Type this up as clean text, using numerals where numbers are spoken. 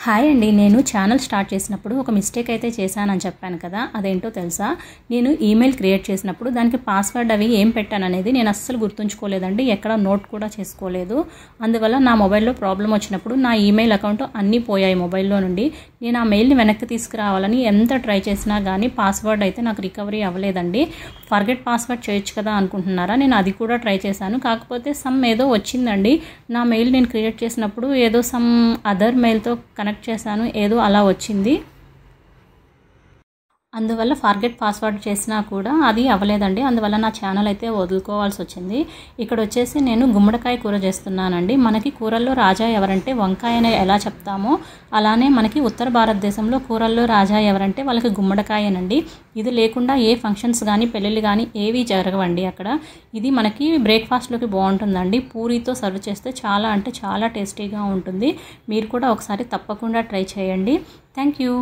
Hi అండి, నేను channel start చేసినప్పుడు ఒక మిస్టేక్ అయితే చేశానని చెప్పాను కదా. అదేంటో తెలుసా? నేను ఈమెయిల్ క్రియేట్ చేసినప్పుడు దానికి పాస్వర్డ్ అవి ఏం పెట్టాను అనేది నేను అస్సలు గుర్తుంచుకోలేదండి. ఎక్కడ నోట్ కూడా చేసుకోలేదు. అందువల్ల నా మొబైల్లో ప్రాబ్లం వచ్చినప్పుడు నా ఈమెయిల్ అకౌంట్ అన్నీ పోయాయి మొబైల్లో నుండి. నేను ఆ మెయిల్ని వెనక్కి తీసుకురావాలని ఎంత ట్రై చేసినా కానీ పాస్వర్డ్ అయితే నాకు రికవరీ అవ్వలేదండి. ఫర్గెట్ పాస్వర్డ్ చేయొచ్చు కదా అనుకుంటున్నారా? నేను అది కూడా ట్రై చేశాను. కాకపోతే సమ్ ఏదో వచ్చిందండి. నా మెయిల్ నేను క్రియేట్ చేసినప్పుడు ఏదో సమ్ అదర్ మెయిల్తో కనెక్ట్ చేశాను, ఏదో అలా వచ్చింది. అందువల్ల ఫర్గెట్ పాస్వర్డ్ చేసినా కూడా అది అవ్వలేదండి. అందువల్ల నా ఛానల్ అయితే వదులుకోవాల్సి వచ్చింది. ఇక్కడ వచ్చేసి నేను గుమ్మడికాయ కూర చేస్తున్నానండి. మనకి కూరల్లో రాజా ఎవరంటే వంకాయని ఎలా చెప్తామో అలానే మనకి ఉత్తర భారతదేశంలో కూరల్లో రాజా ఎవరంటే వాళ్ళకి గుమ్మడికాయనండి. ఇది లేకుండా ఏ ఫంక్షన్స్ కానీ పెళ్ళిళ్ళు కానీ ఏవి జరగవండి అక్కడ. ఇది మనకి బ్రేక్ఫాస్ట్లోకి బాగుంటుందండి. పూరీతో సర్వ్ చేస్తే చాలా అంటే చాలా టేస్టీగా ఉంటుంది. మీరు కూడా ఒకసారి తప్పకుండా ట్రై చేయండి. Thank you.